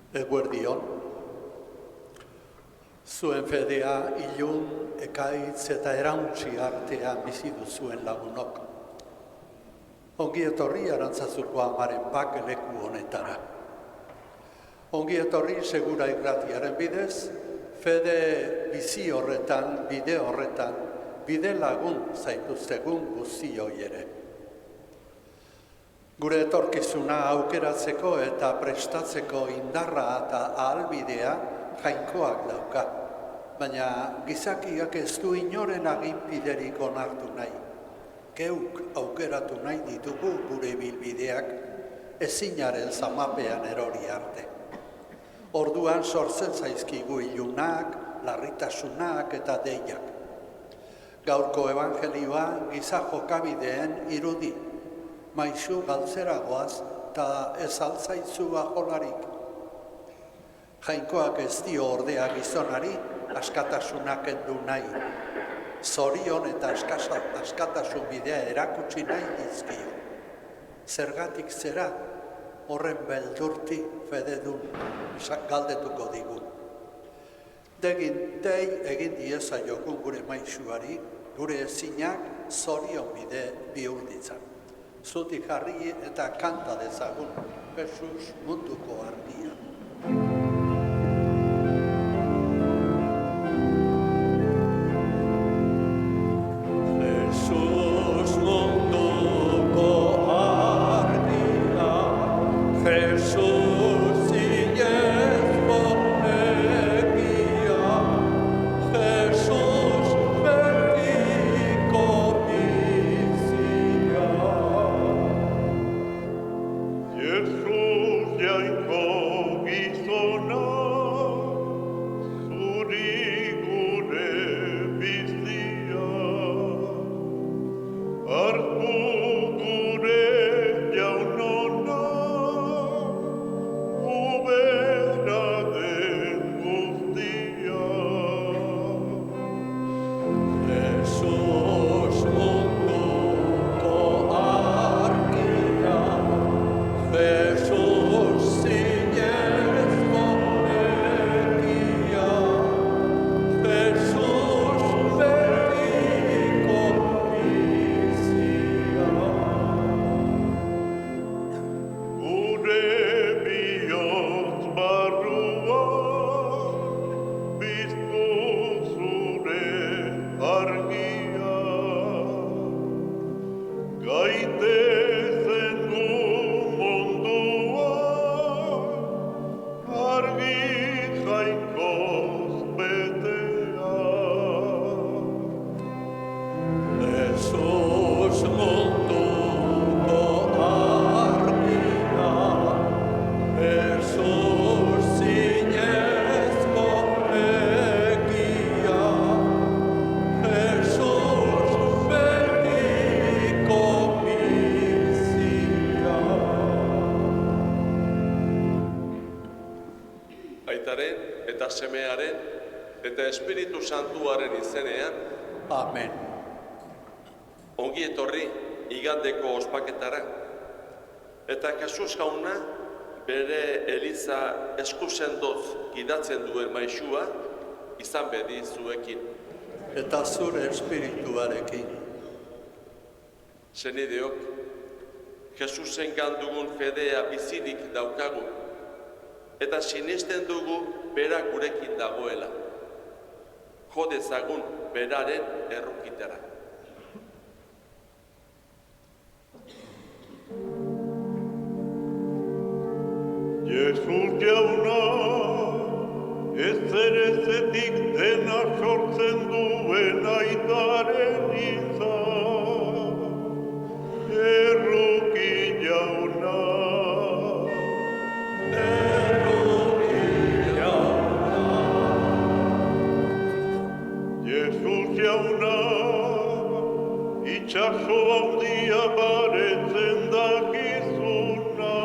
Eguerdion, zuen fedea ilun, ekaitz eta erauntzi artean bizi duzuen lagunok. Ongi etorri Arantzazuko amaren bak leku honetara. Ongi etorri Segura Irratiaren bidez, fede bizi horretan, bide lagun zaituztegun guztioi ere. Gure etorkizuna aukeratzeko eta prestatzeko indarra eta ahalbidea jainkoak dauka, baina gizakiak ez du inoren aginpiderik onartu nahi. Geuk aukeratu nahi ditugu gure bilbideak ezinaren zamapean erori arte. Orduan sortzen zaizkigu ilunak, larritasunak eta deiak. Gaurko evangelioa giza jokabideen irudi. Maizu galtzeragoaz eta ez altzaitzu ajolarik. Jainkoak ez dio ordea gizonari askatasunak endu nahi. Zorion eta askatasun bidea erakutsi nahi dizkio. Zergatik zera horren beldurti fededun galdetuko digu. Dei egin diezaiogun gure maizuari, gure ezinak zorion bide bihur ditzan. Zutik jarri eta kanta dezagun, Jesus munduko argia. Jesus munduko argia, Jesus zinezko egia, Jesus berriko bizia. Jesus jainko gizona, zuri gure bizia. Hartu gure jaunona, ubera den guztia. Jesus munduko argia, Jesus zinezko egia, Jesus berriko bizia. Gure bihotz barrua, biztu zure argia. Gaitezen gu mundua, argi jainkoz betea. Jesus munduko argia, Jesus zinezko egia, Jesus berriko bizia. Aitaren eta Semearen eta Espiritu Santuaren izenean, Amen. ongi etorri igandeko ospaketara. Eta Jesus jauna bere eliza eskusendoz gidatzen duen maisua izan bedi zuekin. Eta zure espirituarekin. Senideok, Jesusen gandugun fedea bizirik daukagu, eta sinesten dugu bera gurekin dagoela. Jo dezagun beraren errukitara. Jesus jauna, ezerezetik dena sortzen duen aitaren izan. Erruki jauna, Jesus jauna, itxaso handia baretzen dakizuna.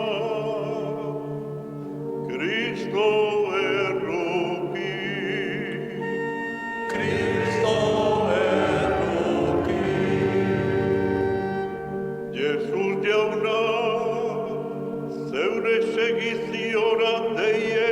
Cristo erruki, Cristo erruki. Jesus jauna, zeure segiziora deie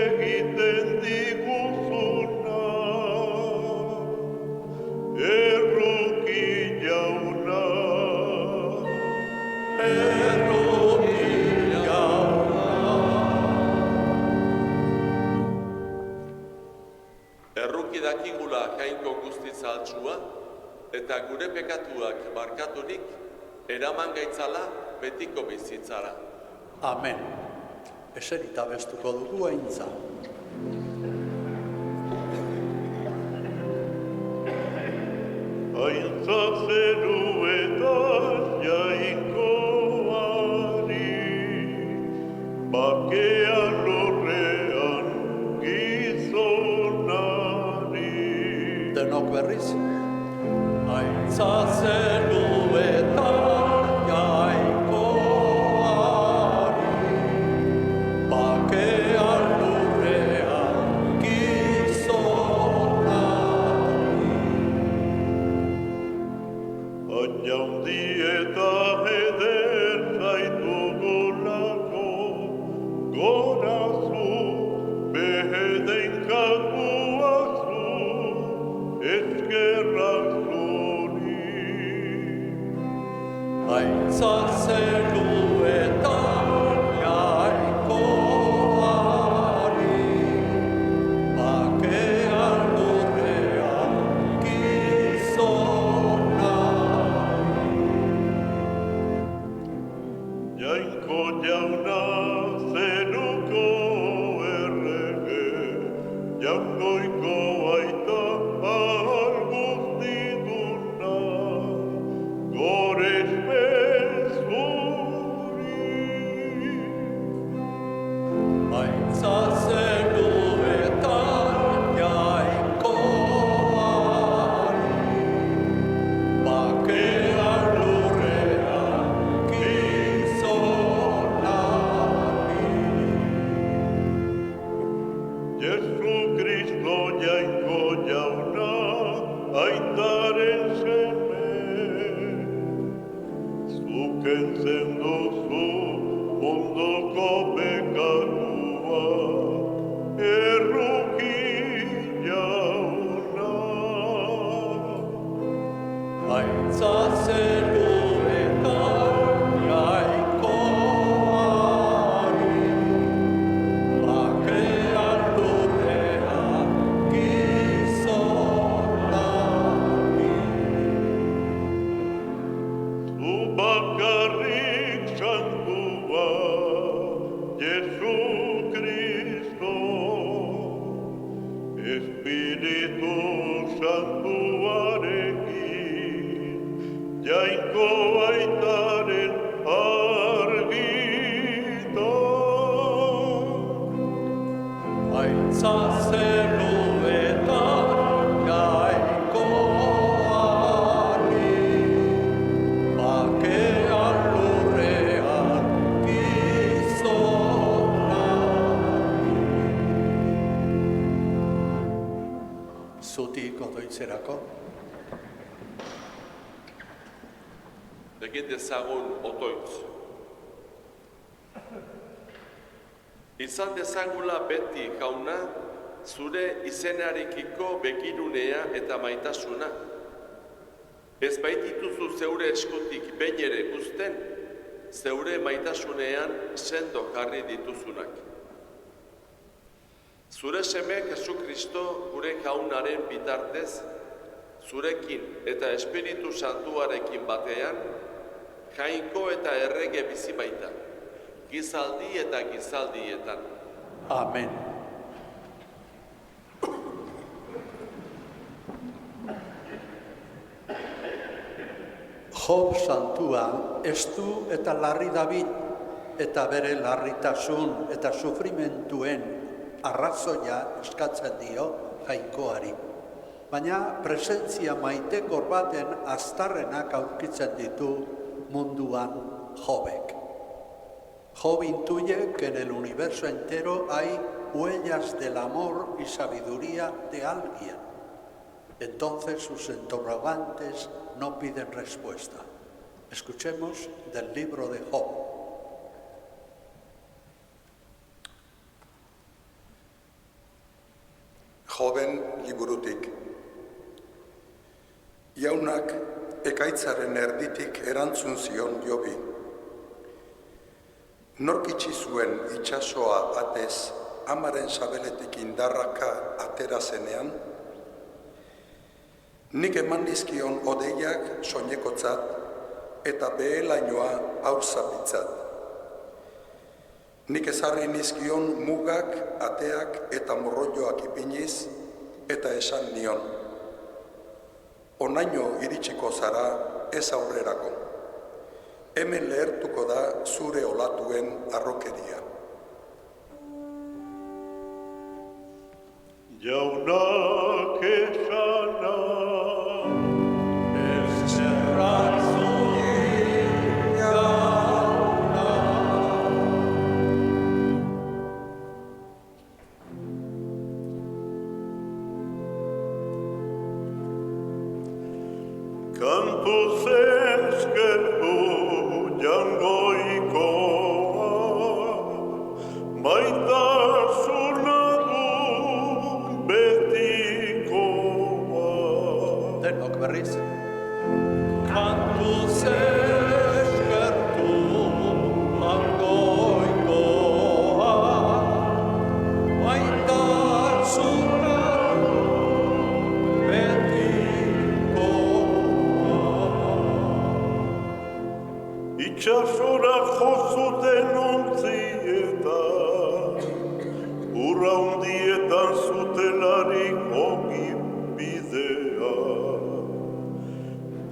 Erruki dakigula jainko guztiz altsua, eta gure pekatuak barkaturik, eraman gaitzala betiko bizitzara. Amen. Eserita bestuko dugu aintza. Aintza zeruetan jainkoari, bakean lorrean gizonari. Denok berriz. Aintza zeruetan jainkoari, bakean lurrean gizonari. Jaundi eta eder zaitugulako, gorazu, beheden katuazu, eskerrak zuri. Aintza zeruetan jainkoari, bakean lurrean gizonari. Jainko jauna zeruko errege, jaungoiko aita arguztiduna, gorespen zuri. Aintza zeruetan jainkoari, bakean lurrean gizonari. Jesu Kristo jainko jauna, aitaren seme, zuken zenduzu ondoko pekatua, erruki jauna. Aintza zeruetan jainkoari, bakean lurrean gizonari. Zu bakarrik santua, Jesu Kristo, Espiritu Santuarekin, jainko aitaren argita. Aintza zeruetan jainkoari, bakean lurrean gizonari. Zutik odoitzerako. Egin dezagun otoitz. Izan dezagula beti, jauna, zure izenarekiko begirunea eta maitasuna. Ez baitituzu zeure eskutik behin ere uzten, zeure maitasunean sendo jarri dituzunak. Zure seme Jesu Kristo gure jaunaren bitartez, zurekin eta Espiritu Santuarekin batean, jainko eta errege bizi baita, gizaldi eta gizaldietan. Amen. Job santua estu eta larri dabil, eta bere larritasun eta sufrimentuen arrazoia eskatzen dio jainkoari. Baina presentzia maitekor baten aztarrenak aurkitzen ditu munduan Jobek. Job intuye que en el universo entero hay huellas del amor y sabiduría de alguien. Entonces sus interrogantes no piden respuesta. Escuchemos del libro de Job. Joben liburutik. Jaunak ekaitzaren erditik erantzun zion Jobi. Nork itxi zuen itsasoa atez amaren sabeletik indarraka atera zenean, nik eman dizkion odeiak soinekotzat eta behelainoa haurzapitzat. Nik ezarri nizkion mugak, ateak eta morroioak ipiniz eta esan nion. Onaino iritsiko zara ez aurrerako. Hemen lehertuko da zure olatuen harrokeria. Jaunak esana, Eskerrak zuri, jauna. kantuz eskertu jangoikoa, maitasuna du betikoa. Denok berriz. Kantuz eskertu jangoikoa, maitasuna Itxasora jozuten ontzietan, urra hundietan zutelarik ongi bidea.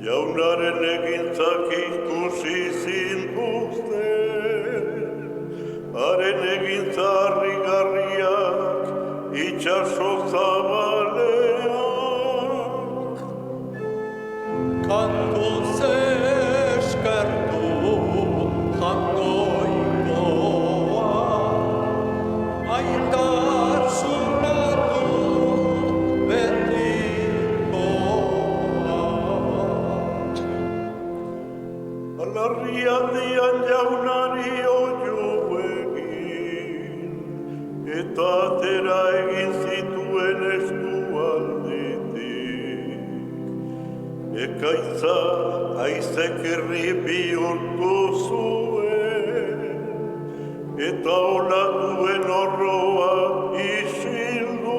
Jaunaren egintzak ikusi zintuzten, haren egintza harrigarriak itxaso zabaleak. Kantuz eskertu jangoikoa, maitasuna du betikoa. Alarrialdian jaunari oio egin, eta atera egin zituen eskualdetik. Ekaitza haizekirri bihurtu zuen, eta olatuen horroa isildu.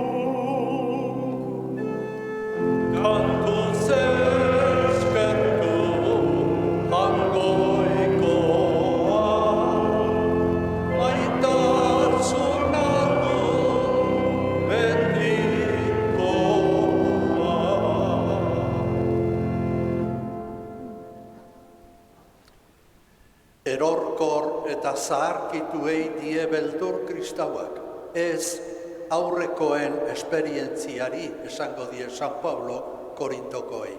Kantuz eskertu jangoikoa, maitasuna du betikoa. Erorkor eta zaharkituei die beldur kristauak, ez aurrekoen esperientziari esango die San Pablo Korintokoei.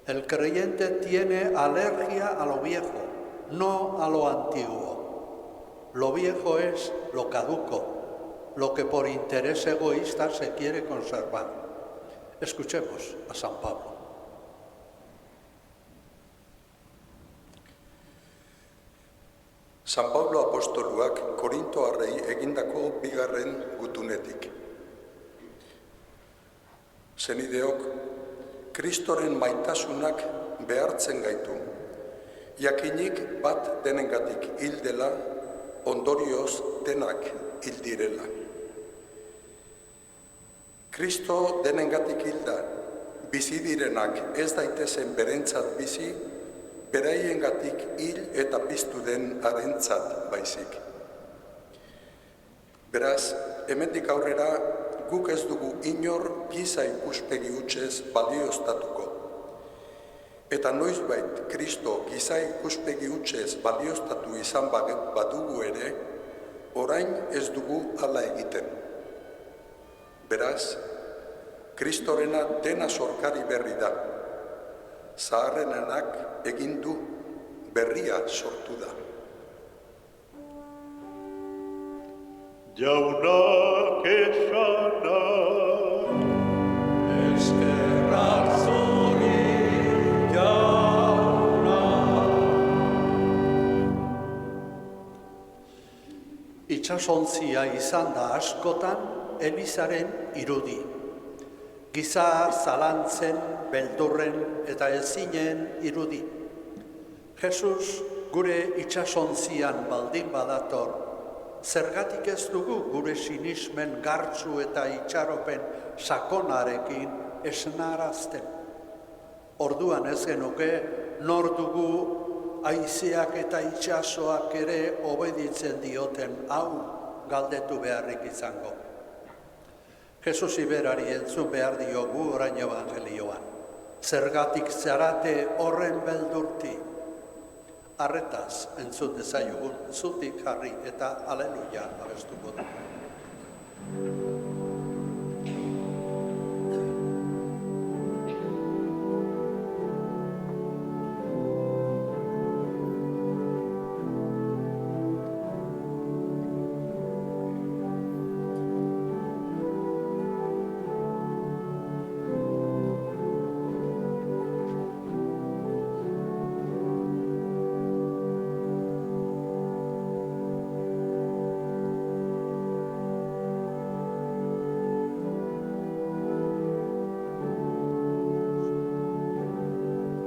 El creyente tiene alergia a lo viejo, no a lo antiguo. Lo viejo es lo caduco, lo que por interés egoísta se quiere conservar. Escuchemos a San Pablo. San Pablo apostoluak Korintoarrei egindako bigarren gutunetik. Senideok, Kristoren maitasunak behartzen gaitu, jakinik bat denengatik hil dela, ondorioz denak hil direla. Kristo denengatik hilda, bizi direnak ez daitezen berentzat bizi, beraiengatik hil eta piztu den harentzat baizik. Beraz, hemendik aurrera guk ez dugu inor giza ikuspegi hutsez balioztatuko. Eta noizbait Kristo giza ikuspegi hutsez balioztatu izan badugu ere, orain ez dugu hala egiten. Beraz, Kristorena dena sorkari berri da. Zaharrenenak egin du, berria sortu da. Jaunak esana, Eskerrak zuri, jauna. Itsasontzia izan da askotan Elizaren irudi. Giza zalantzen, beldurren eta ezinen irudi. Jesus gure itsasontzian baldin badator, Zergatik ez dugu gure sinismen gartsu eta itxaropen sakonarekin esnarazten. Orduan ez genuke nor dugu haizeak eta itsasoak ere obeditzen dioten hau galdetu beharrik izango. Jesus iberari entzun behar diogu orain evangelioan. Zergatik zarate horren beldurti. Arretaz entzun dezaiogun, zutik jarri eta aleluia abestuko du.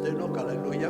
Denok aleluia.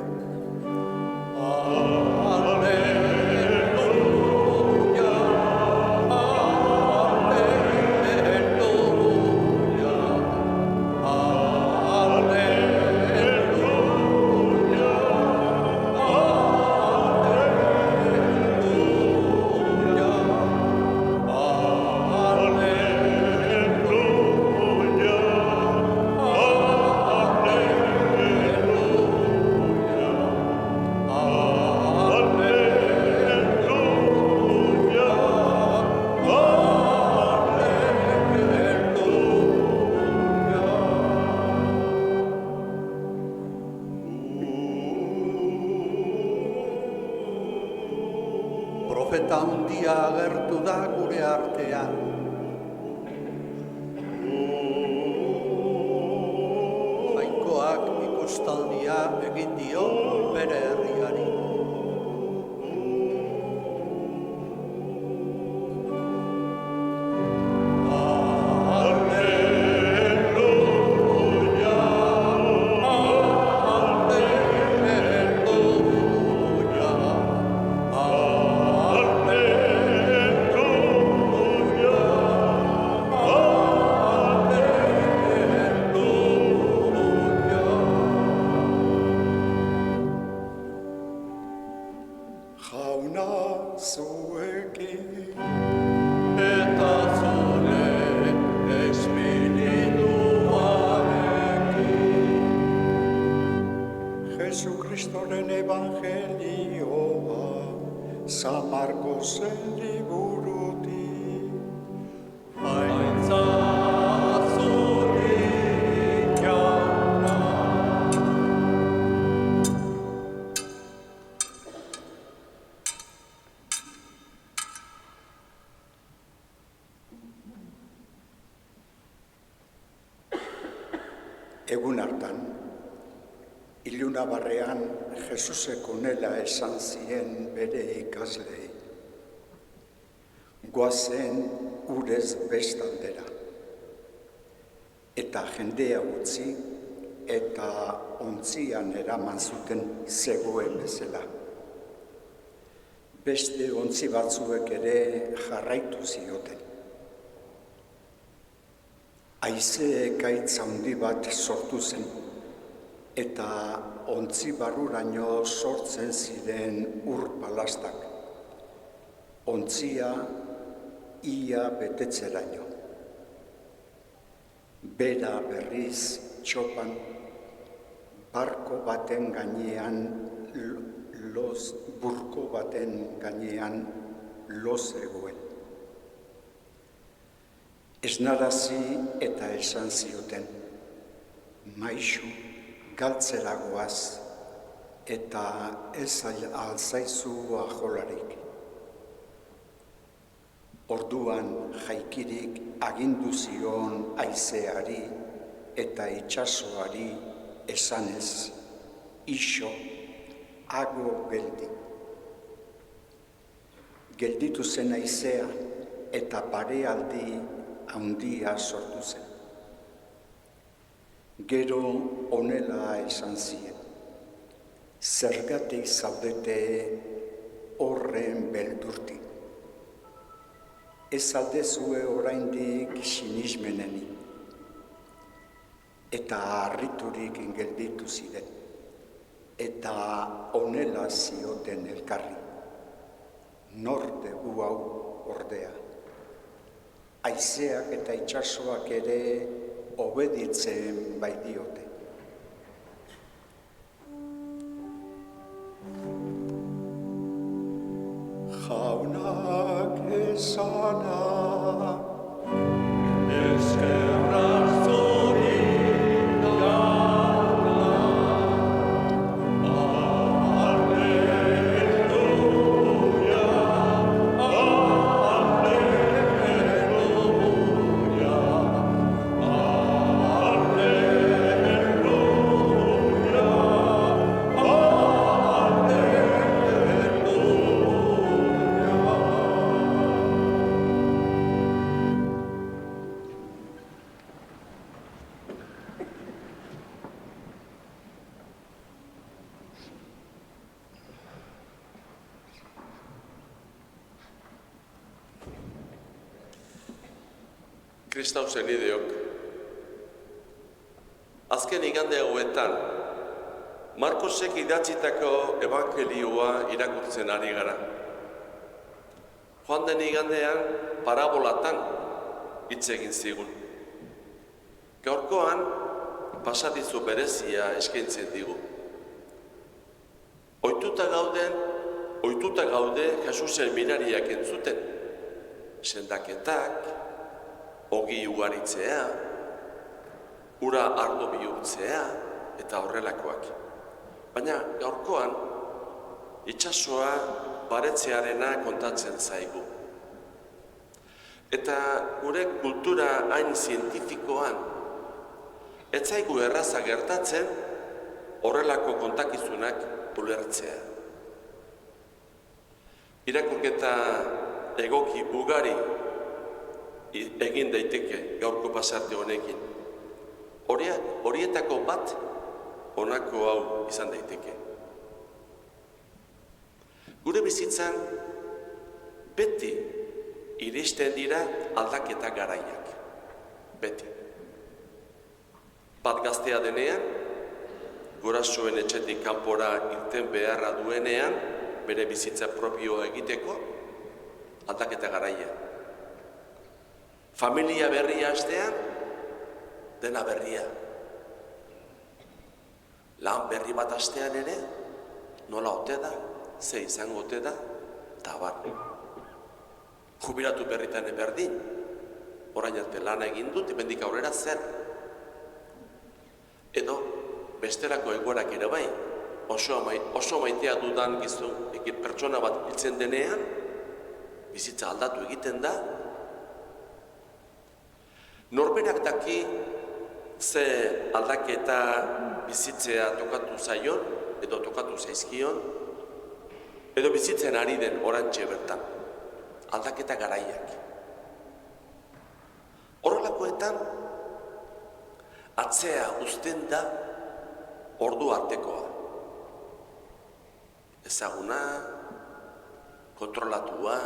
Profeta handia agertu da gure artean. Jainkoak ikustaldia egin dio bere herriari. Jauna zuekin Eta zure espirituarekin. Jesukristoren evangelioa San Markosen liburutik. Haintza zurik jauna. Egun hartan, ilunabarrean Jesusek honela esan zien bere ikaslei. Goazen urez bestaldera. Eta jendea utzi eta ontzian eraman zuten zegoen bezala. Beste ontzi batzuek ere jarraitu zioten. Haize ekaitz handi bat sortu zen, eta ontzi barruraino sortzen ziren ur-palastak. Ontzia ia betetzeraino. Bera berriz txopan, burko baten gainean lo zegoen. Esnarazi eta esan zioten, maixu galtzera goaz eta ez alzaizu ajolarik. Orduan jaikirik agindu zion haizeari eta itsasoari esanez, ixo, hago geldi. Gelditu zen haizea eta barealdi handia sortu zen. Gero honela esan zien, zergatik zaudete horren beldurti. Ez aldezue oraindik sinismeneni, eta harriturik gelditu ziren, eta honela zioten elkarri. Nor dugu hau ordea, haizeak eta itsasoak ere obeditzen baitiote. Jaunak esana, eskerra zorik gana, Alleluia, Alleluia, Kristau senideok, azken igande hauetan, Markosek idatzitako evangelioa irakurtzen ari gara. Joan den igandean parabolatan hitz egin zigun. Gaurkoan pasadizo berezia eskaintzen digu. Ohituta gaude Jesusen mirariak entzuten, sendaketak, ogi ugaritzea, ura ardo bihurtzea eta horrelakoak. Baina gaurkoan itsasoa baretzearena kontatzen zaigu. Eta gure kultura hain zientifikoan ez zaigu erraza gertatzen horrelako kontakizunak ulertzea. Irakurketa egoki ugari egin daiteke gaurko pasarte honekin. Horietako bat honako hau izan daiteke. Gure bizitzan beti iristen dira aldaketa garaiak. Beti. Bat gaztea denean, gurasoen etxetik kanpora irten beharra duenean, bere bizitza propioa egiteko, aldaketa garaia. Familia berria hastean, dena berria. Lan berri bat hastean ere, nola ote da, ze izango ote da, eta abar. Jubilatu berritan berdin, orain arte lana egin dut, hemendik aurrera zer. Edo, bestelako egoerak ere bai, oso maitea dudan gizon, pertsona bat hiltzen denean, bizitza aldatu egiten da. Norberak daki ze aldaketa bizitzea tokatu zaion, edo tokatu zaizkion, edo bizitzen ari den orantxe bertan. Aldaketa garaiak. Horrelakoetan, atzea uzten da ordu artekoa. Ezaguna, kontrolatua,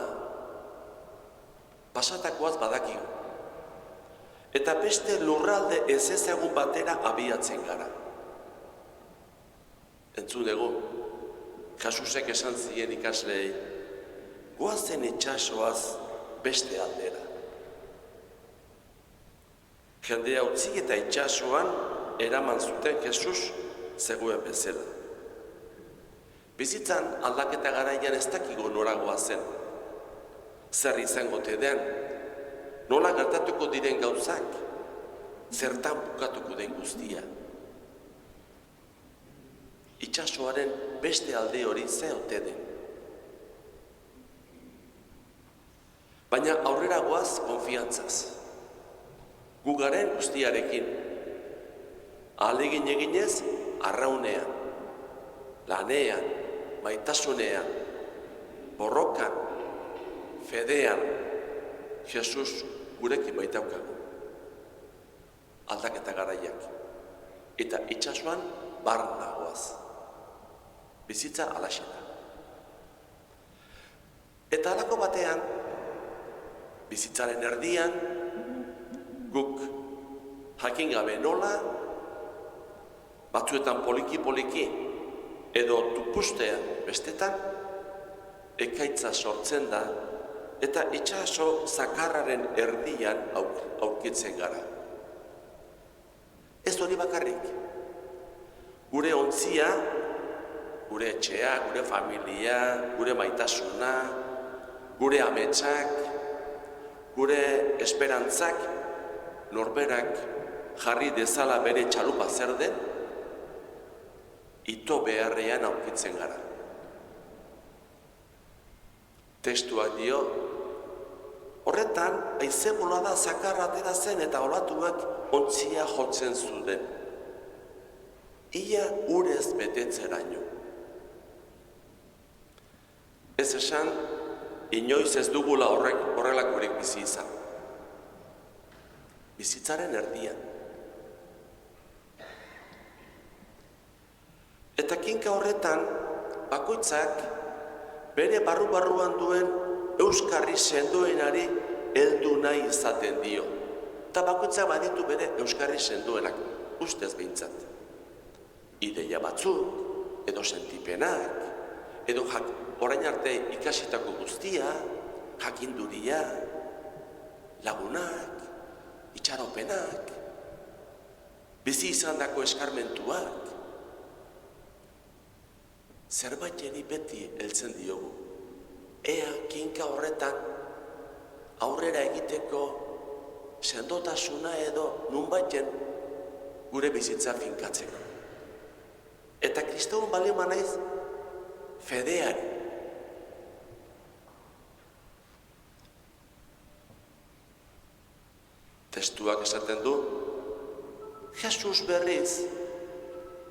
pasatakoaz badakigu. Eta beste lurralde ez ezagun batera abiatzen gara. Entzun dugu, Jesusek esan zien ikasleei, goazen itsasoaz beste aldera. Jendea utzi eta itsasoan eraman zuten Jesus zegoen bezala. Bizitzan aldaketa garaian ez dakigu noragoa zen. Zer izango te den, nola gertatuko diren gauzak, zertan bukatuko den guztia. Itsasoaren beste alde hori ze ote den. Baina aurrera goaz konfiantzaz. Gu garen guztiarekin. Ahalegin eginez, arraunean, lanean, maitasunean, borrokan, fedean, Jesus gurekin baitaukagu. Aldaketa garaiak. Eta itsasoan barna goaz. Bizitza alaxena. Eta halako batean, bizitzaren erdian, guk jakin gabe nola, batzuetan poliki-poliki, edo tupustea bestetan, ekaitza sortzen da, eta itsaso zakarraren erdian aurkitzen gara. Ez hori bakarrik. Gure ontzia, gure etxea, gure familia, gure maitasuna, gure ametsak, gure esperantzak, norberak jarri dezala bere txalupa zer den, ito beharrean aurkitzen gara. Testuak dio, horretan, haize bolada zakarra atera zen eta olatuak ontzia jotzen zuten. Ia urez betetzeraino. Ez esan, inoiz ez dugula horrelakorik bizi izan. Bizitzaren erdian. Eta kinka horretan, bakoitzak bere barru-barruan duen euskarri sendoenari heldu nahi izaten dio. Eta bakoitzak baditu bere euskarri sendoenak, ustez behintzat. Ideia batzuk, edo sentipenak, edo orain arte ikasitako guztia, jakinduria, lagunak, itxaropenak, bizi izandako eskarmentuak, zerbaiteri beti heltzen diogu. Ea kinka horretan aurrera egiteko sendotasuna edo nunbaiten gure bizitza finkatzeko. Eta Kristoan balima naiz fedeari. Testuak esaten du, Jesus berriz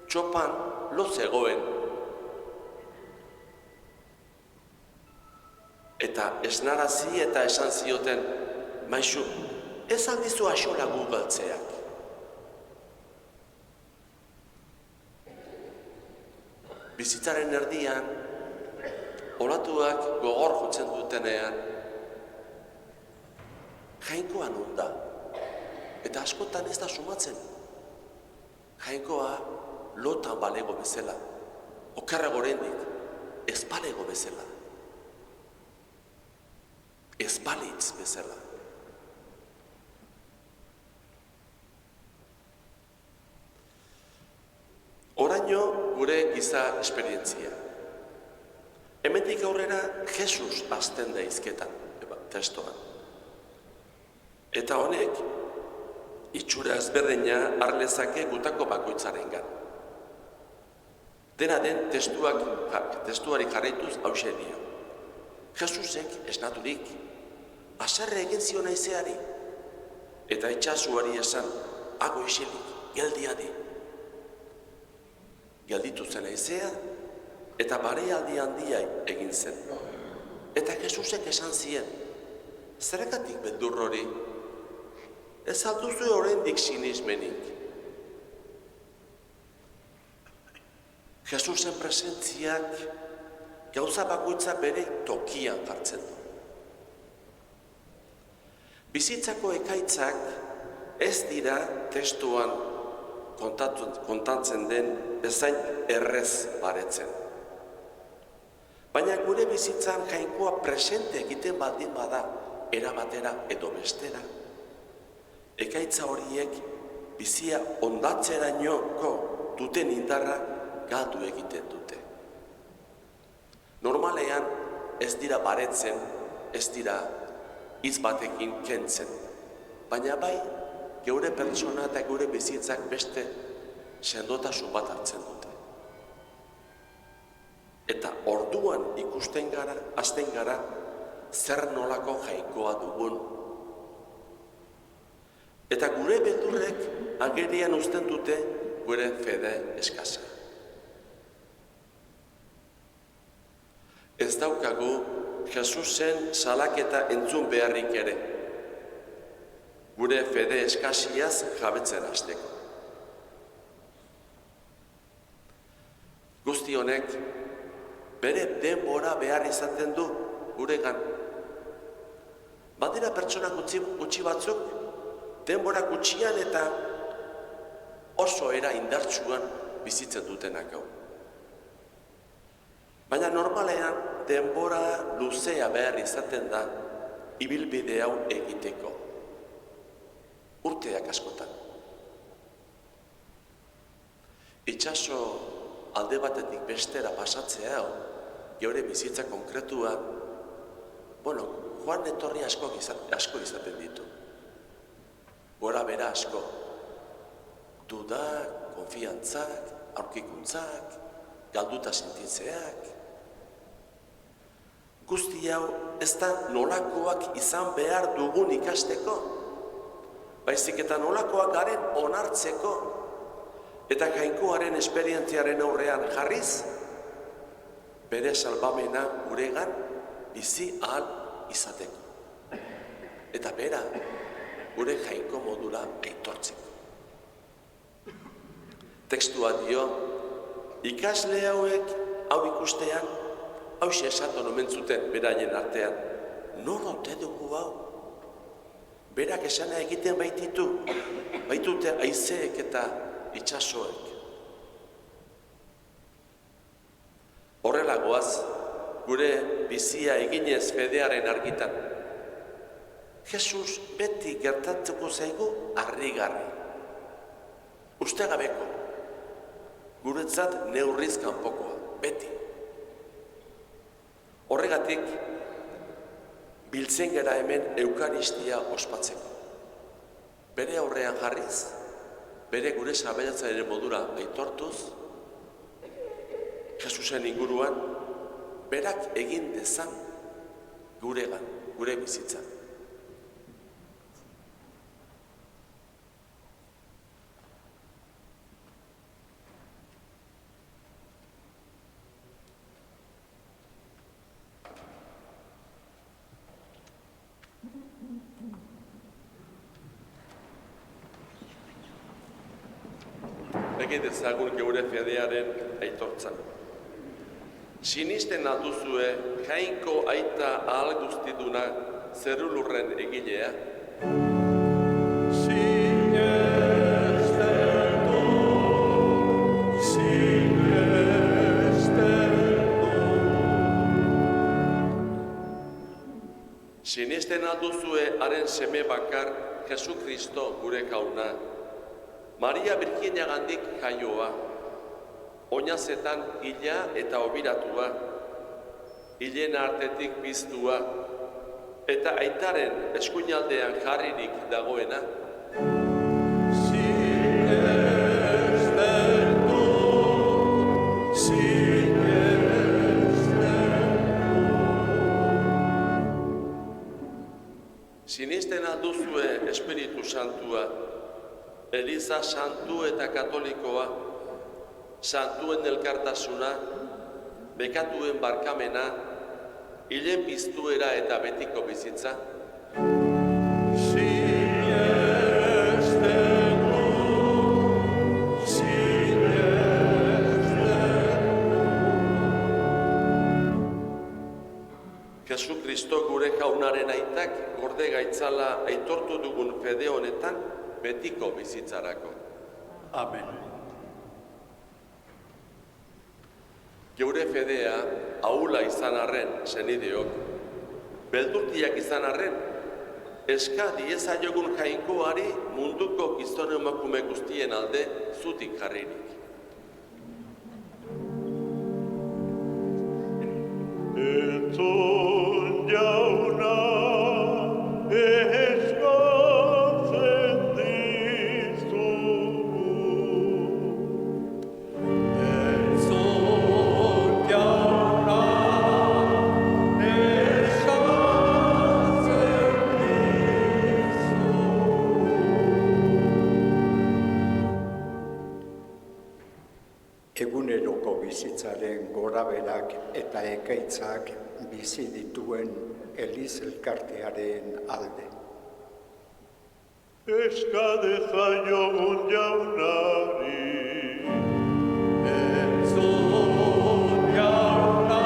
txopan lo zegoen. Eta esnarazi eta esan zioten, maisu, ez aldizu axola galtzeak. Bizitzaren erdian, olatuak gogor jotzen dutenean, jainkoa non da, eta askotan ez da sumatzen. Jainkoa lotan balego bezala, okerrago oraindik, ez balego bezala. Ez balitz bezala. Oraino gure giza esperientzia. Hemendik aurrera Jesus hasten da hizketan, testoan. Eta honek itxura ezberdina har lezake gutako bakoitzarengan. Dena den testuari jarraituz hauxe dio. Jesusek esnaturik, haserre egin zion haizeari, eta itsasoari esan, hago iselik, geldiadi. Gelditu zen haizea, eta barealdi handia egin zen. Eta Jesusek esan zien, zergatik beldur hori, ez alduzu oraindik sinismenik. Jesusen presentziak gauza bakoitza bere tokian jartzen du. Bizitzako ekaitzak ez dira testuan kontatzen den bezain errez baretzen. Baina gure bizitzan jainkoa presente egiten baldin bada erabatera edo bestera. Ekaitza horiek bizia ondatzerainoko duten indarra galdu egiten dute. Normalean ez dira baretzen, ez dira hitz batekin kentzen. Baina bai, geure pertsona eta geure bizitzak beste sendotasun bat hartzen dute. Eta orduan ikusten gara, hasten gara, zer nolako jainkoa dugun. Eta gure beldurrek agerian uzten dute gure fede eskasa. Ez daukagu Jesusen salaketa entzun beharrik ere, gure fede eskasiaz jabetzen hasteko. Guzti honek bere denbora behar izaten du guregan. badira pertsona gutxi batzuk, denbora gutxian eta oso era indartsuan bizitzen dutenak hau. Baina normalean denbora luzea behar izaten da ibilbide hau egiteko. Urteak askotan. Itxaso alde batetik bestera pasatzea hau, geure bizitza konkretua, joan etorri asko izaten ditu. Gora bera asko. Dudak, konfiantzak, aurkikuntzak, galduta sentitzeak. Guzti hau ez da nolakoak izan behar dugun ikasteko, baizik eta nolakoak garen onartzeko, eta jainkoaren esperientziaren aurrean jarriz, bere salbamena guregan bizi ahal izateko. Eta bera, gure jainko modura aitortzeko. Tekstua dio, ikasle hauek hau ikustean, hauxe esaton omen zuten beraien artean, nor ote dugu hau? Berak esana egiten baitute haizeek eta itxasoek. Horrela goaz, gure bizia eginez fedearen argitan. Jesus beti gertatuko zaigu harrigarri. Ustegabeko, guretzat neurriz kanpokoa, beti. Horregatik, biltzen gara hemen eukaristia ospatzeko. Bere aurrean jarriz, bere gure sabaiatzaren modura aitortuz, Jesusen inguruan, berak egin dezan guregan, gure bizitzan. Egin dezagun geure fedearen aitortza. Sinisten alduzue jainko aita ahal guztiduna zerulurren egilea. Sinisten alduzue haren seme bakar Jesu Kristo gure jauna. Maria Birjinagandik jaioa, oinazetan hila eta obiratua, hilen artetik piztua, eta aitaren eskuinaldean jarririk dagoena. Sinisten alduzue Espiritu Santua, Eliza santu eta katolikoa, santuen elkartasuna, bekatuen barkamena, hilen piztuera eta betiko bizitza. Jesu Kristo gure jaunaren aitak gorde gaitzala aitortu dugun fede honetan, betiko bizitzarako. Amen. Geure fedea ahula izan arren senideok, beldurtiak izan arren, eska diezaiogun jainkoari munduko gizon emakume guztien alde zutik jarririk. Entzun jauna, eguneroko bizitzaren goraberak eta ekaitzak bizi dituen Eliz elkartearen alde. Eska dezaiogun jaunari, Jauna,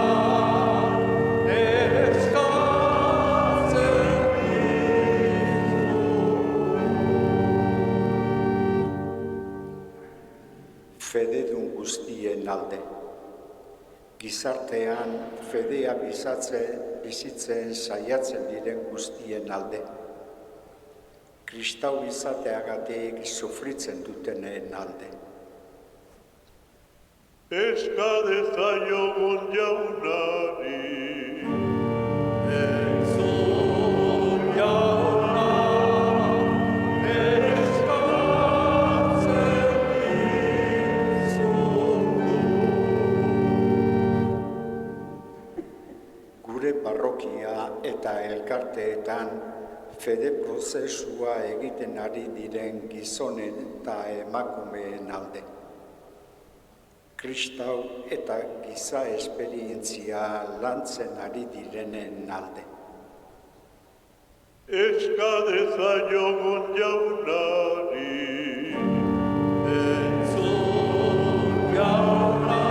eskatzen fededun guztien alde. Gizartean fedea bizitzen saiatzen diren guztien alde. Kristau izateagatik sufritzen dutenen alde. Eska dezaiogun jaunari, Entzun jauna, eskatzen dizugu. Gure parrokia eta elkarteetan fede prozesua egiten ari diren gizonen eta emakumeen alde. Kristau eta giza esperientzia lantzen ari direnen alde. eska dezaiogun jaunari, Entzun jauna,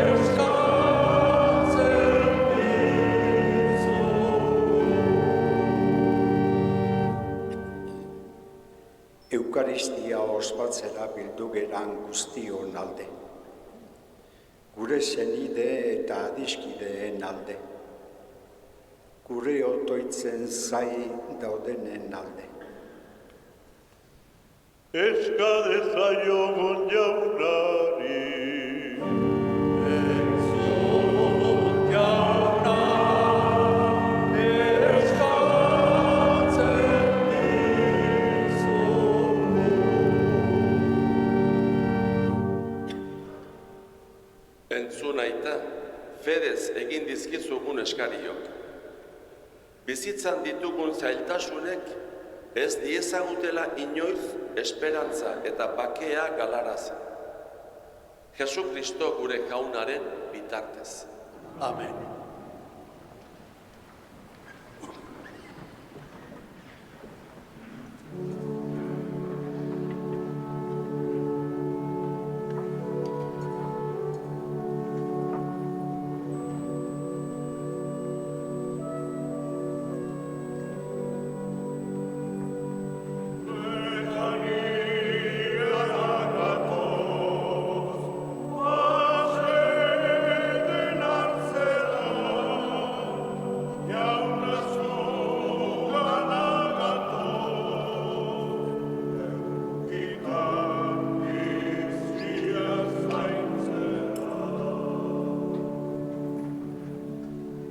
eskatzen dizugu. Eukaristia ospatzera bildu geran guztion alde. Gure senide eta adiskideen alde. Gure otoitzen zai daudenen alde. eska dezaiogun jaunari, Entzun jauna, eskatzen dizugu. Entzun aita, fedez egin dizkizugun eskariok. Bizitzan ditugun zailtasunek ez diezagutela inoiz esperantza eta bakea galarazi. Jesu Kristo gure jaunaren bitartez. Amen.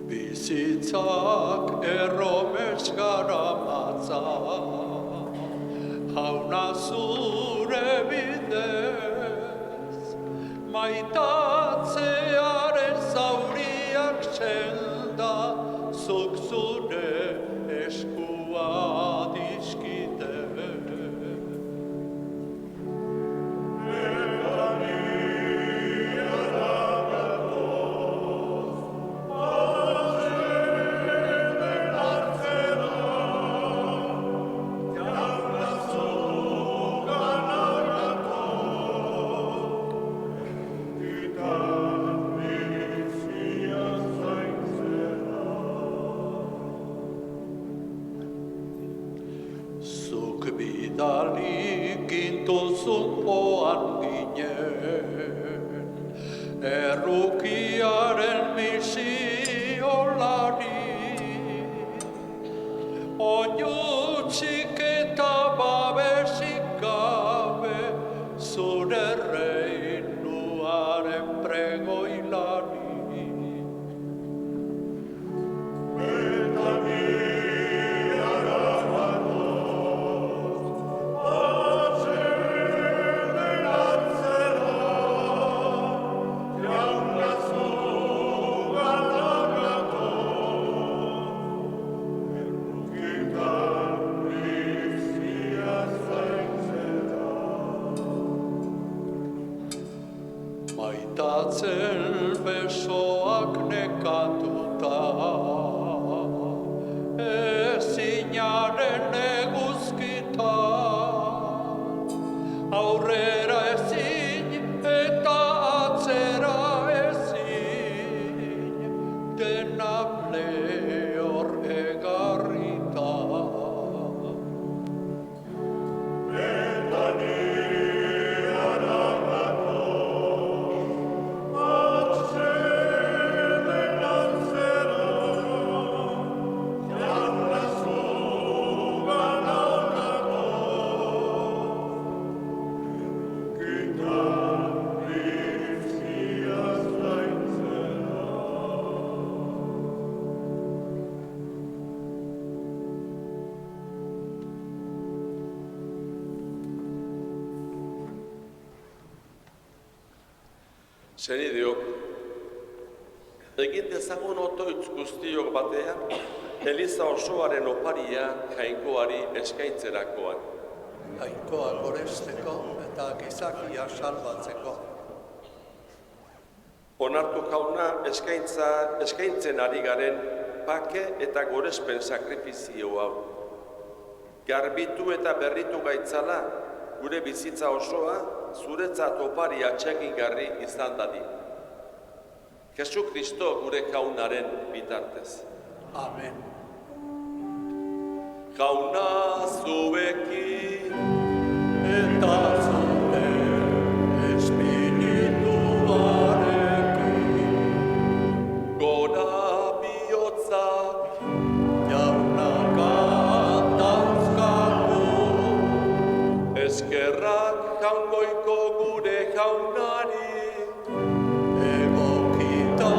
Bizitzak erromes garamatza, jauna zure bidez, maitatzearen zauriak senda, zuk zure eskua dizkide. Zuk bidali gintuzun oan ginen, errukiaren misiolari, oinutsik eta babesik gabe, zure reinuaren pregoilari. Maitatzen besoak nekatuta, ezinaren eguzkita, aurrera ezin eta atzera ezin, dena lehor egarrita. eta ni Senideok, egin dezagun otoitz guztiok batean, Eliza osoaren oparia jainkoari eskaintzerakoan. Jainkoa goresteko eta gizakia salbatzeko. Onartu jauna eskaintzen ari garen pake eta gorespen sakrifizio hau. Garbitu eta berritu gaitzala, gure bizitza osoa, zuretzat opari atsegingarri izan dadin. Jesu Kristo gure jaunaren bitartez. Amen. Jauna zuekin, Eta zure espirituarekin, gora bihotzak, jaunaka dauzkagu, eskerrak jaungoiko gure jaunari, egokita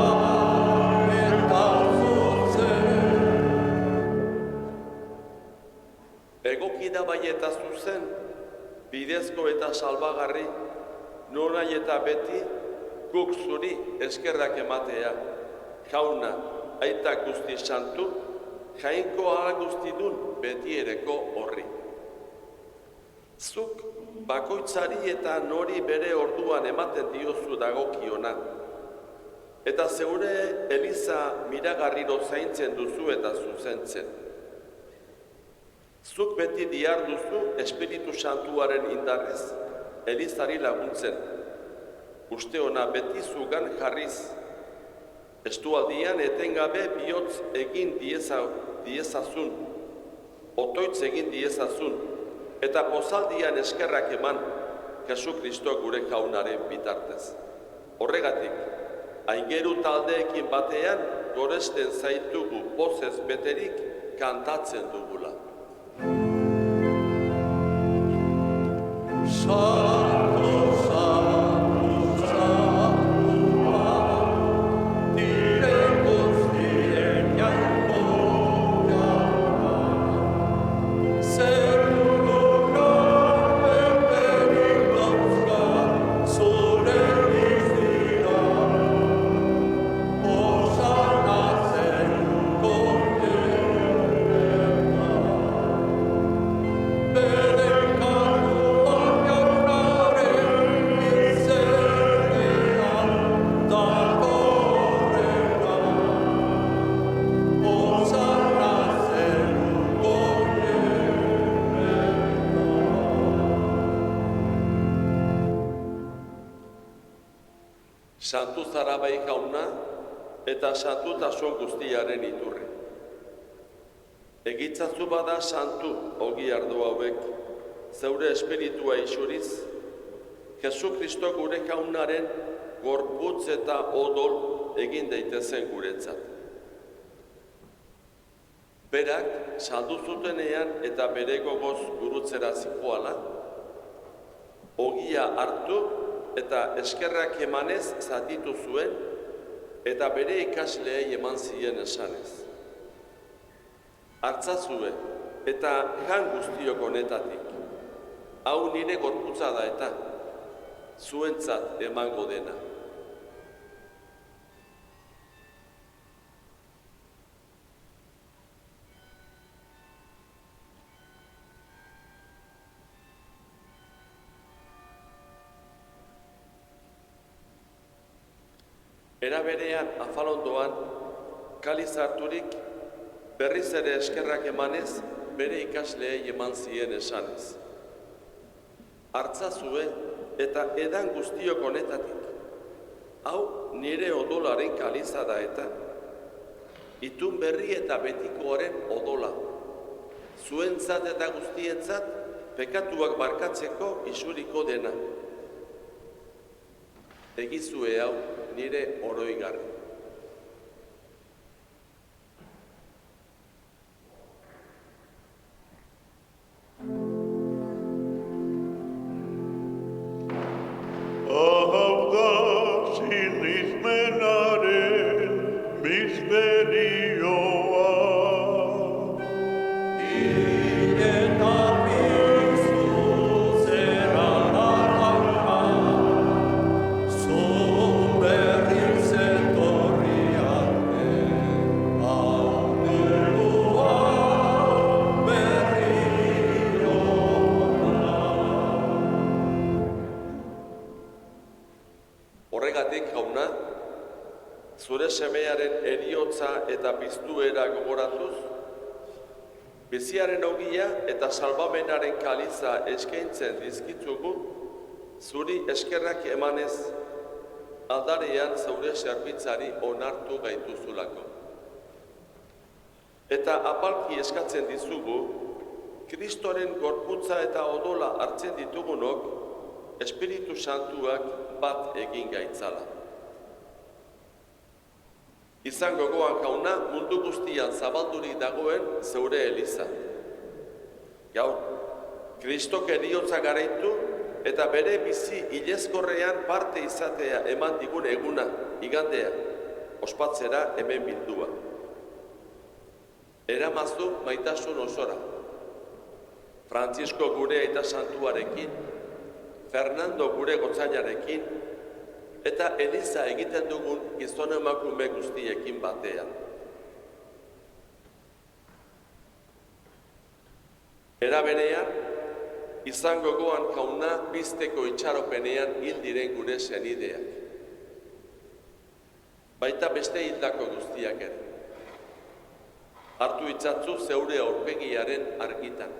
eta zuzen. egokida bai eta zuzen, bidezko eta salbagarri, nonai eta beti, guk zuri eskerrak ematea, jauna, aita guzti santu, jainkoa guztidun betiereko horri. Zuk bakoitzari eta nori bere orduan ematen diozu dagokiona, eta zeure Eliza miragarriro zaintzen duzu eta zuzentzen. Zuk beti dihar duzu Espiritu Santuaren indarrez, Elizari laguntzen. Uste ona beti zugan jarriz. Estualdian etengabe bihotz egin diezazun, otoitz egin diezazun, eta pozaldian eskerrak eman Jesu Kristo gure jaunaren bitartez. Horregatik, aingeru taldeekin batean goresten zaitugu pozez beterik kantatzen dugula. Santo, santo, santua, diren guztien jainko jauna, zerura beterik dauzka zure bizira, Osana zeruko direna, Santu Zarabai jauna eta santutasun guztiaren iturri. Egitzazu bada santu ogi ardo hauek, zeure espiritua isuriz, Jesu Kristo gure jaunaren gorputz eta odol egin daitezen guretzat. Berak saldu zutenean eta bere gogoz gurutzera zijoala, ogia hartu eta eskerrak emanez zatitu zuen, eta bere ikasleei eman zien esanez. Hartzazue eta jan guztiok honetatik, hau nire gorputza da eta zuentzat emango dena. Era berean, afalondoan, kaliz harturik, berriz ere eskerrak emanez, bere ikasleei eman zien esanez. Hartzazue eta edan guztiok honetatik, hau nire odolaren kaliza da eta, itun berri eta betikoaren odola, zuentzat eta guztientzat, pekatuak barkatzeko isuriko dena. Egizue hau nire oroigarri. Hau da sinismenaren misterioa. Eta bizu zera da, zure semearen heriotza eta piztuera gogoratuz, biziaren ogia eta salbamenaren kaliza eskaintzen dizkitzugu, zuri eskerrak emanez, aldarean zaure zerbitzari onartu gaituzulako. Eta apalki eskatzen dizugu, Kristoren gorputza eta odola hartzen ditugunok, Espiritu Santuak bat egin gaitzala. Izan gogoan jauna mundu guztian zabaldurik dagoen zeure eliza. Gaur, Kristok heriotza garaitu eta bere bizi hilezkorrean parte izatea eman digun eguna, igandea, ospatzera hemen bildua. Eramazu maitasun osora. Frantzisko gure aita santuarekin, Fernando gure gotzailarekin, eta eliza egiten dugun gizon emakume guztiekin batean. Era berean, izan gogoan jauna bizteko itxaropenean hil diren gure senideak. Baita beste hildako guztiak ere. Hartu itzatzu zeure aurpegiaren argitan.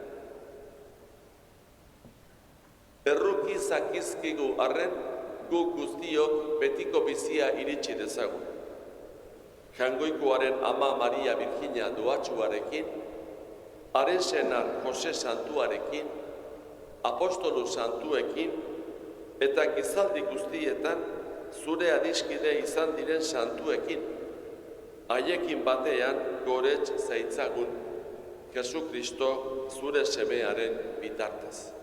Erruki zakizkigu arren, guk guztiok betiko bizia iritsi dezagun. Jangoikoaren ama Maria Virginia doatxuarekin, haren senar Jose Santuarekin, apostolu santuekin, eta gizaldi guztietan zure adiskide izan diren santuekin, haiekin batean gorets zaitzagun, Jesu Kristo zure semearen bitartez.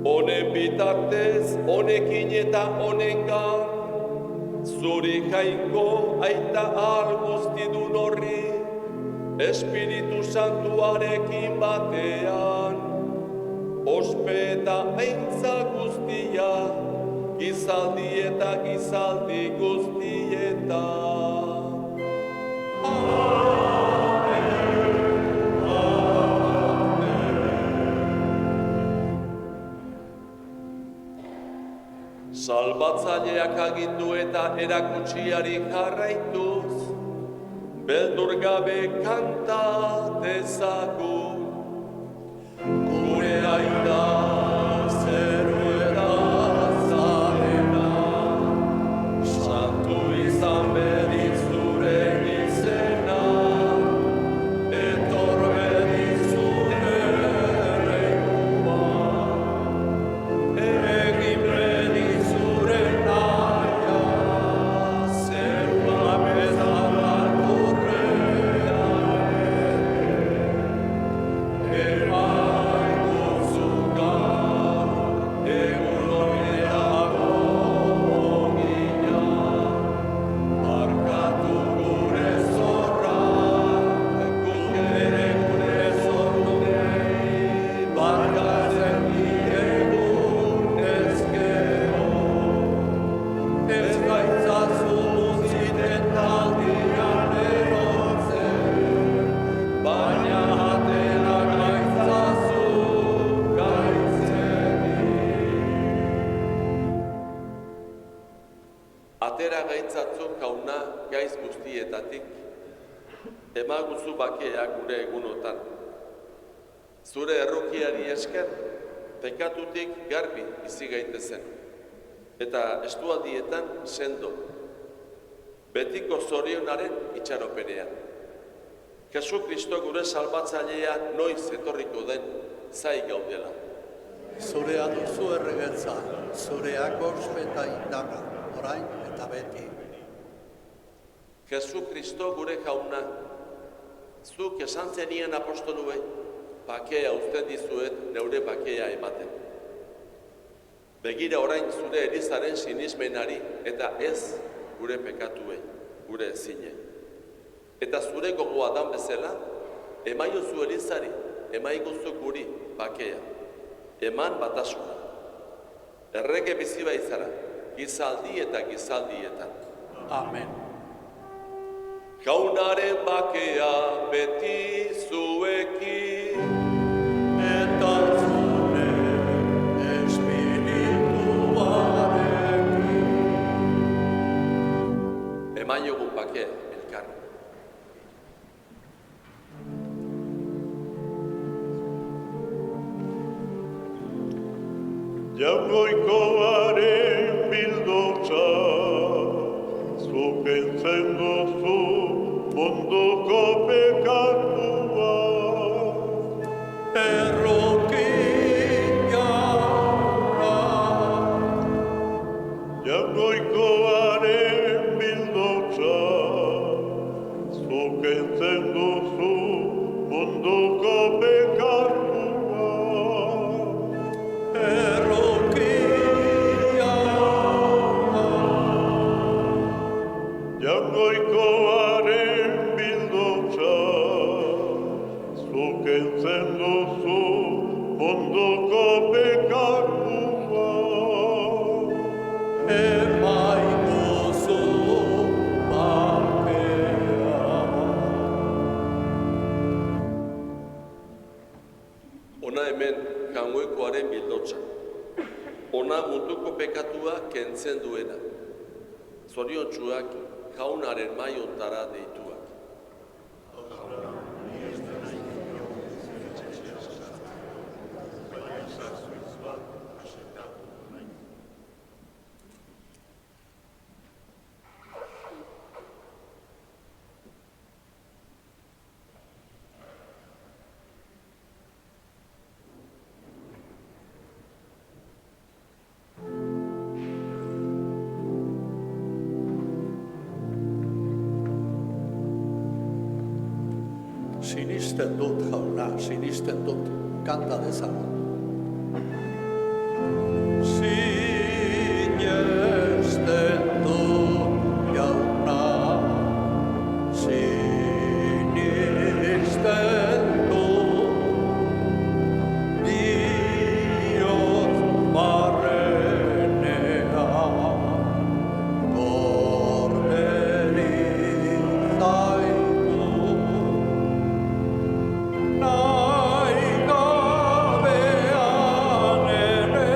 Honen bitartez, honekin eta honengan, zuri jainko aita ahal guztidun horri, Espiritu Santuarekin batean, ospe eta aintza guztia, gizaldi eta gizaldi guztietan. Salbatzaileak agindu eta erakutsiari jarraituz, beldur gabe kanta dezagun. Gure aita zeruera zarena, santu izan berik zure izena, etor berik zure regnua, egin berik zure naia, zerua bezala lurrean emaiguzu gaur, egun honeako ogina, barkatu gure zorra, guk ere gure zorrunei, barkatzen diegun ezkero. Ez gaitzazu ziten taldian erotzen, baina atera gaitzazu gaitzeni. Atera gaitzatzu jauna gaiz guztietatik, emaguzu bakea gure egunotan. Zure errukiari esker, pekatutik garbi bizi gaitezen, eta estualdietan sendo, betiko zorionaren itxaropenean. Jesu Kristo gure salbatzailea noiz etorriko den zai gaudela. Zurea duzu erregetza, zureak ospe eta indarra, orain eta beti. Jesu Kristo gure jauna, zuk esan zenien apostoluei, bakea uzten dizuet neure bakea ematen. Begira orain zure elizaren sinismenari eta ez gure pekatuei, gure ezine. Eta zure gogoa dan bezala, emaiozu elizari, emaiguzu guri bakea, eman batasuna. Errege bizi baizara, gizaldi eta gizaldietan. Amen. Jaunaren bakea beti zuekin, Eta zure Emaiogun bake elkarri. Jaungoikoaren bildotza, zuk entzen duzu munduko pekatua. Errokia Jaungoikoaren bildotza, zuk entzen duzu munduko pekatua. Jaungoikoaren bildotza, zuk entzen duzu munduko pekatua. emaiguzu bakea. Ona hemen jaungoikoaren bildotza. Ona munduko pekatua kentzen duena. Zoriontsuak jaunaren maiontara deituak. Sinisten dut, jauna, sinisten dut, kanta dezagun. Sinesten dut, jauna, sinisten dut, bihotz barrenean, gorderik zaitu. Nahi gabean ere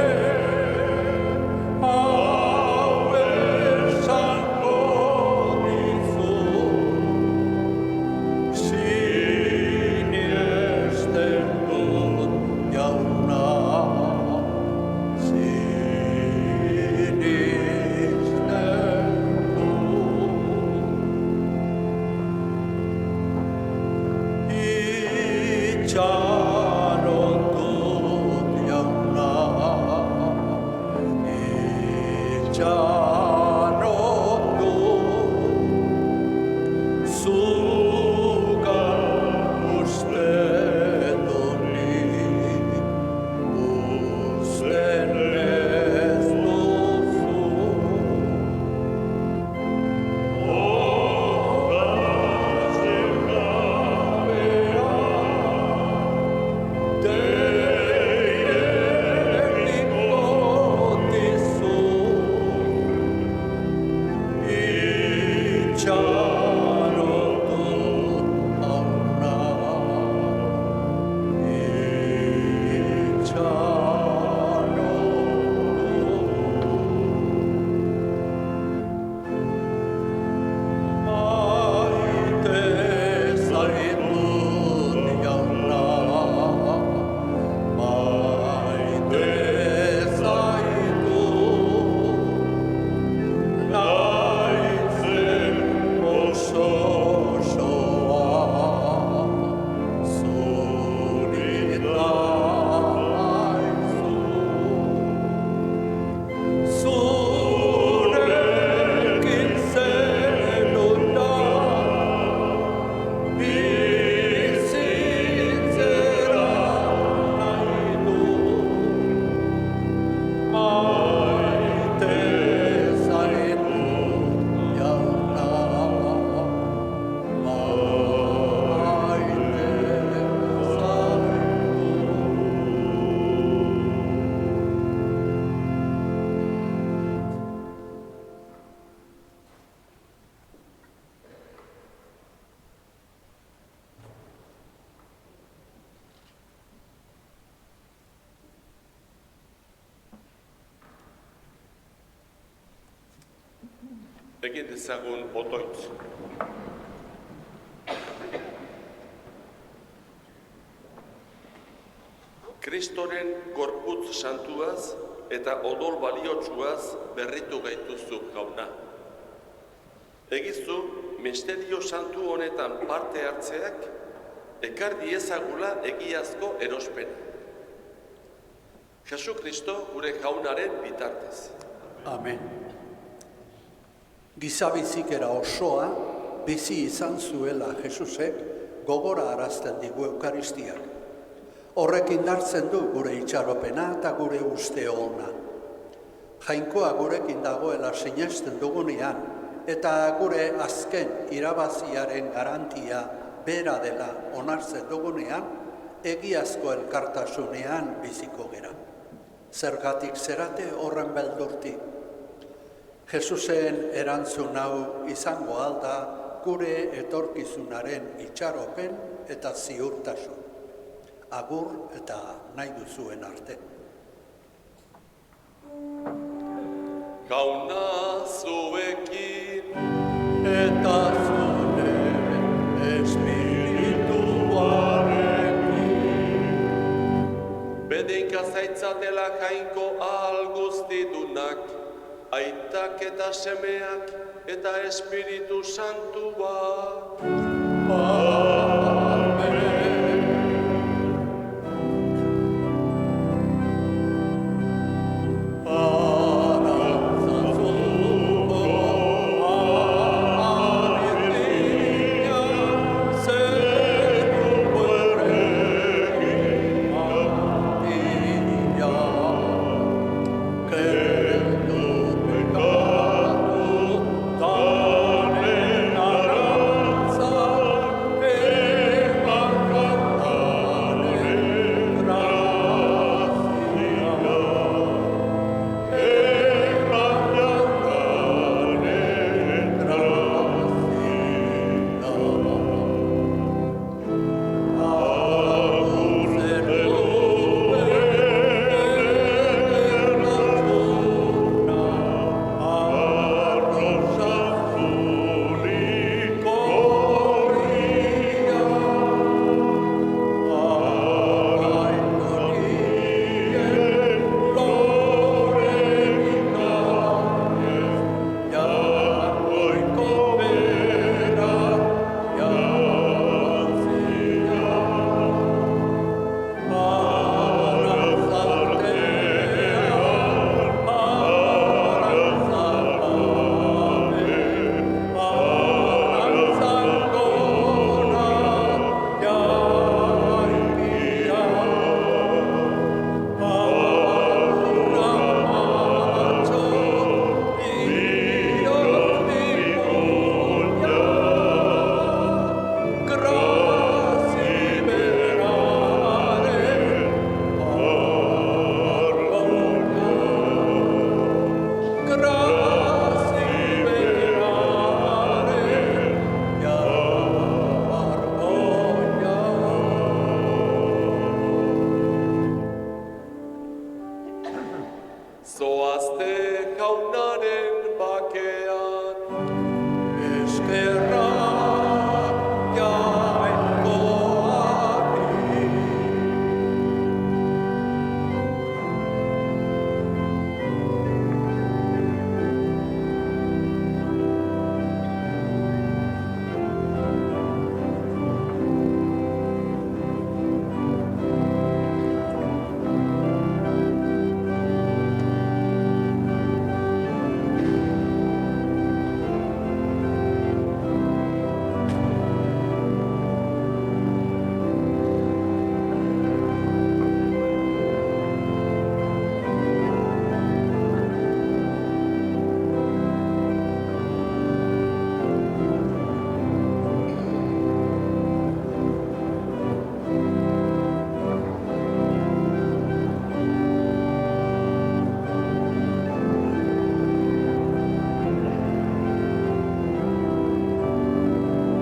Egin dezagun otoitz. Kristoren gorputz santuaz eta odol baliotsuaz berritu gaituzu jauna. Egizu, misterio santu honetan parte hartzeak ekar diezagula egiazko erospena. Jesu Kristo gure jaunaren bitartez. Amen. Gizabizikera osoa bizi izan zuela Jesusek gogora arazten digu Eukaristiak. Horrek indartzen du gure itxaropena eta gure uste ona. Jainkoa gurekin dagoela sinesten dugunean eta gure azken irabaziaren garantia bera dela onartzen dugunean, egiazko elkartasunean biziko gera. Zergatik zerate horren beldurti. Jesusen erantzun hau izango alda gure etorkizunaren itxaropen eta ziurtasun. Agur eta nahi duzuen arte. Jauna zuekin, Eta zure espirituarekin. bedinka zaitzatela jainko ahal guztidunak, aitak eta semeak eta Espiritu Santua.